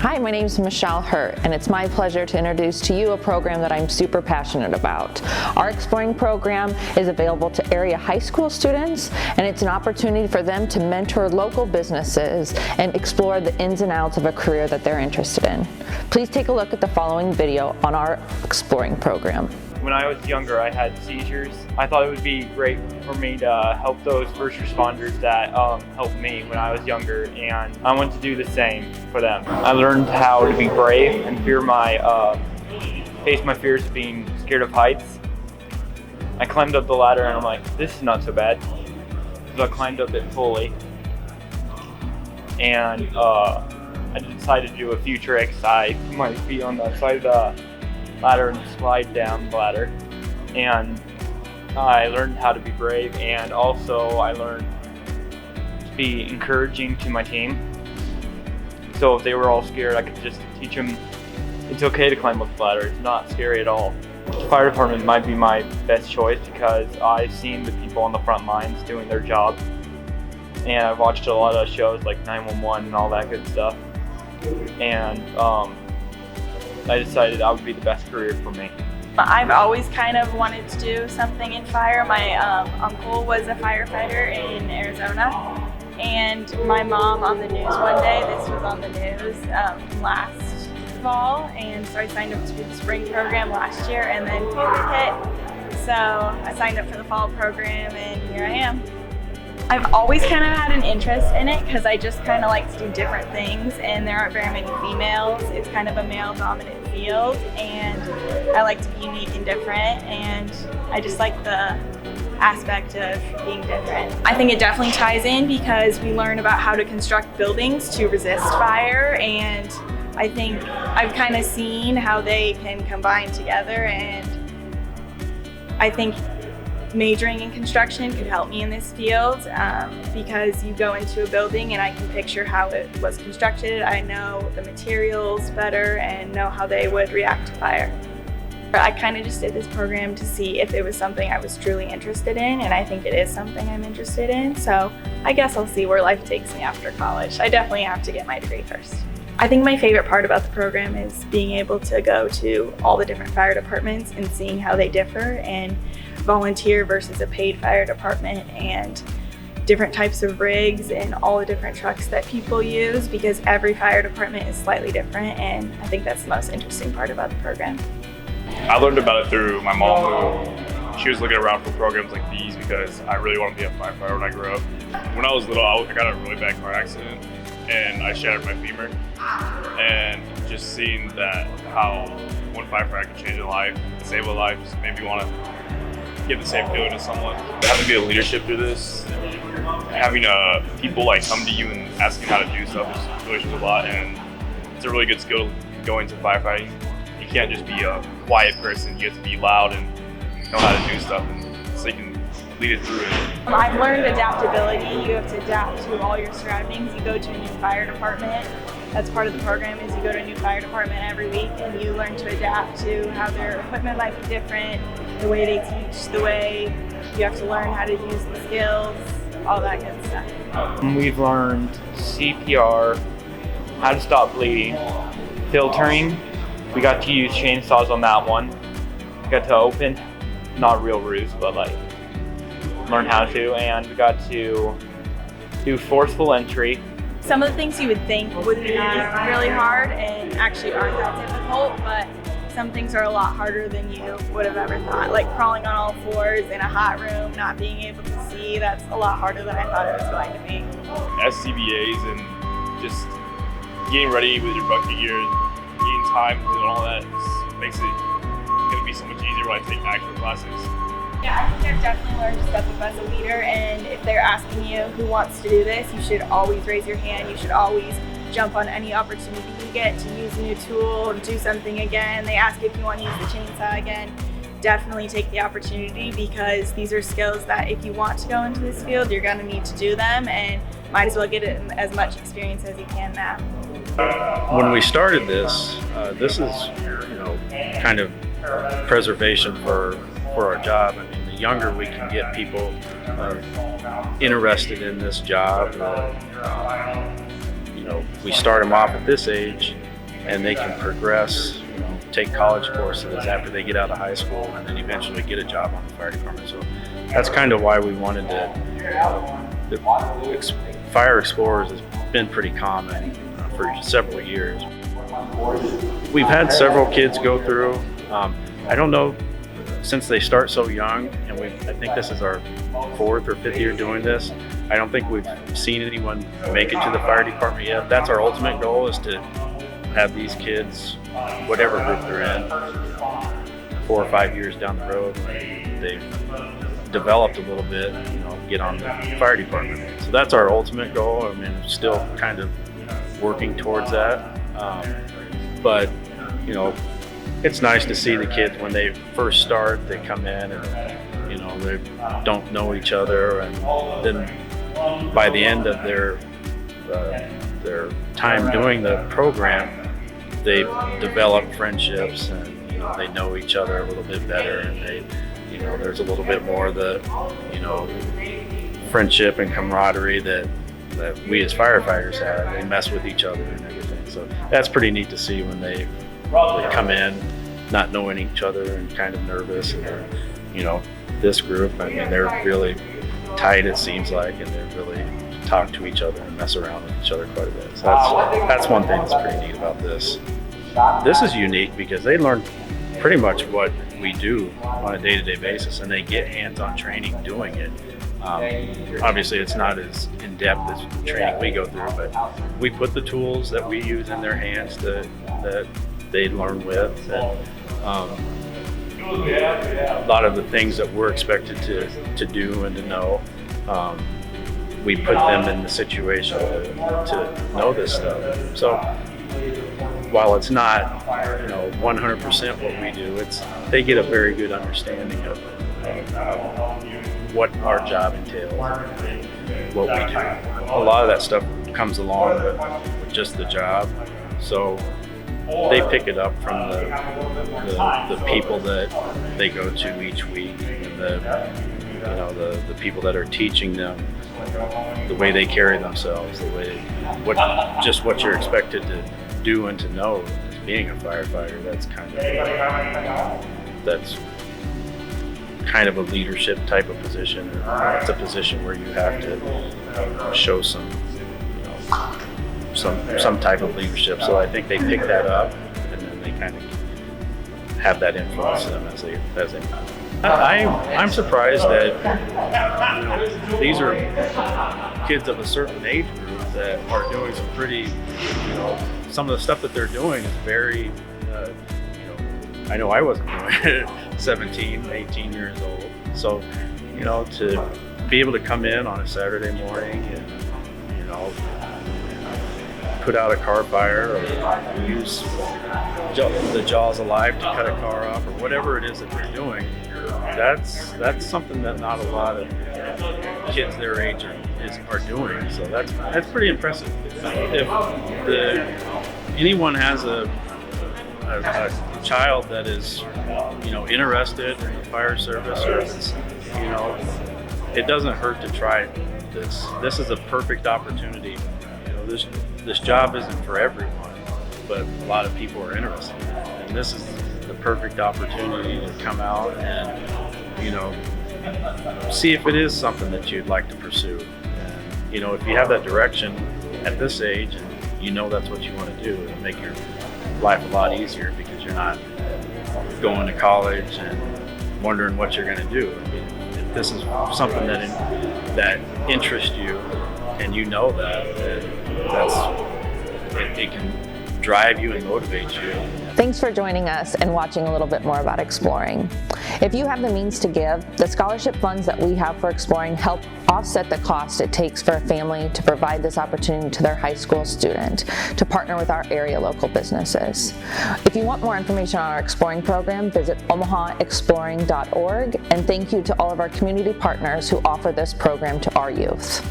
Hi, my name is Michelle Hurt, and it's my pleasure to introduce to you a program that I'm super passionate about. Our Exploring program is available to area high school students, and it's an opportunity for them to mentor local businesses and explore the ins and outs of a career that they're interested in. Please take a look at the following video on our Exploring program. When I was younger, I had seizures. I thought it would be great for me to help those first responders that helped me when I was younger, and I want to do the same for them. I learned how to be brave and face my fears of being scared of heights. I climbed up the ladder and I'm like, this is not so bad. So I climbed up it fully, and I decided to do a few tricks. I put my feet on the side of the ladder and slide down the ladder, and I learned how to be brave, and also I learned to be encouraging to my team. So if they were all scared, I could just teach them it's okay to climb up the ladder. It's not scary at all. The fire department might be my best choice because I've seen the people on the front lines doing their job, and I've watched a lot of shows like 911 and all that good stuff, and I decided that would be the best career for me. I've always kind of wanted to do something in fire. My uncle was a firefighter in Arizona, and my mom on the news one day, this was on the news last fall, and so I signed up to the spring program last year, and then COVID hit. So I signed up for the fall program, and here I am. I've always kind of had an interest in it because I just kind of like to do different things, and there aren't very many females. It's kind of a male-dominant field, and I like to be unique and different, and I just like the aspect of being different. I think it definitely ties in because we learn about how to construct buildings to resist fire, and I think I've kind of seen how they can combine together, and I think majoring in construction could help me in this field because you go into a building and I can picture how it was constructed. I know the materials better and know how they would react to fire. I kind of just did this program to see if it was something I was truly interested in, and I think it is something I'm interested in, so I guess I'll see where life takes me after college. I definitely have to get my degree first. I think my favorite part about the program is being able to go to all the different fire departments and seeing how they differ, and volunteer versus a paid fire department, and different types of rigs and all the different trucks that people use, because every fire department is slightly different, and I think that's the most interesting part about the program. I learned about it through my mom, who she was looking around for programs like these because I really wanted to be a firefighter when I grew up. When I was little, I got a really bad car accident and I shattered my femur, and just seeing that how one firefighter can change a life, save a life, just made me want to give the same feeling to someone. Having good leadership through this, having people like come to you and asking how to do stuff is really shows a lot, and it's a really good skill going to firefighting. You can't just be a quiet person, you have to be loud and know how to do stuff, and so you can lead it through it. I've learned adaptability. You have to adapt to all your surroundings. You go to a new fire department. That's part of the program, is you go to a new fire department every week and you learn to adapt to how their equipment might be different, the way they teach, the way you have to learn how to use the skills, all that good stuff. We've learned CPR, how to stop bleeding, filtering. We got to use chainsaws on that one. We got to open, not real roofs, but like learn how to, and we got to do forceful entry. Some of the things you would think would be really hard and actually aren't that difficult, but some things are a lot harder than you would have ever thought. Like crawling on all fours in a hot room, not being able to see, that's a lot harder than I thought it was going to be. SCBAs and just getting ready with your bucket gear, getting time and all that just makes it going to be so much easier when I take actual classes. Yeah, I think I've definitely learned to step up as a leader, and if they're asking you who wants to do this, you should always raise your hand. You should always jump on any opportunity you get to use a new tool or do something again. They ask if you want to use the chainsaw again. Definitely take the opportunity, because these are skills that if you want to go into this field, you're going to need to do them, and might as well get it as much experience as you can now. When we started this, this is, kind of preservation for our job. I mean, the younger we can get people interested in this job, we start them off at this age, and they can progress, take college courses after they get out of high school, and then eventually get a job on the fire department. So that's kind of why we wanted Fire Explorers has been pretty common for several years. We've had several kids go through. I don't know, since they start so young, and I think this is our 4th or 5th year doing this, I don't think we've seen anyone make it to the fire department yet. That's our ultimate goal, is to have these kids, whatever group they're in, 4 or 5 years down the road, when they've developed a little bit, get on the fire department. So that's our ultimate goal. I mean, still kind of working towards that. But, it's nice to see the kids when they first start, they come in and, they don't know each other. And then by the end of their time doing the program, they develop friendships and, they know each other a little bit better, and there's a little bit more of the, friendship and camaraderie that we as firefighters have. They mess with each other and everything. So that's pretty neat to see when they come in not knowing each other and kind of nervous. And this group, I mean, they're really tight, it seems like, and they really talk to each other and mess around with each other quite a bit. So that's one thing that's pretty neat about this. This is unique because they learn pretty much what we do on a day-to-day basis, and they get hands-on training doing it. Obviously, it's not as in-depth as the training we go through, but we put the tools that we use in their hands that they learn with. And, a lot of the things that we're expected to do and to know, we put them in the situation to know this stuff. So while it's not 100% what we do, they get a very good understanding of what our job entails and what we do. A lot of that stuff comes along with just the job, so they pick it up from the people that they go to each week, and the people that are teaching them the way they carry themselves, what you're expected to do and to know as being a firefighter. That's kind of a leadership type of position. It's a position where you have to show some type of leadership. So I think they pick that up, and then they kind of have that influence them as they. I'm surprised that these are kids of a certain age group that are doing some pretty, some of the stuff that they're doing is very, I know I wasn't doing it at 17, 18 years old. So, to be able to come in on a Saturday morning and, put out a car fire or use the jaws alive to cut a car off, or whatever it is that they're doing, that's something that not a lot of kids their age are doing. So that's pretty impressive. If anyone has a child that is interested in the fire service, or it doesn't hurt to try this. This is a perfect opportunity. This job isn't for everyone, but a lot of people are interested in it. And this is the perfect opportunity to come out and, see if it is something that you'd like to pursue. And, if you have that direction at this age, and that's what you want to do, it'll make your life a lot easier, because you're not going to college and wondering what you're going to do. I mean, if this is something that interests you, and it can drive you and motivate you. Thanks for joining us and watching a little bit more about Exploring. If you have the means to give, the scholarship funds that we have for Exploring help offset the cost it takes for a family to provide this opportunity to their high school student to partner with our area local businesses. If you want more information on our Exploring program, visit omahaexploring.org, and thank you to all of our community partners who offer this program to our youth.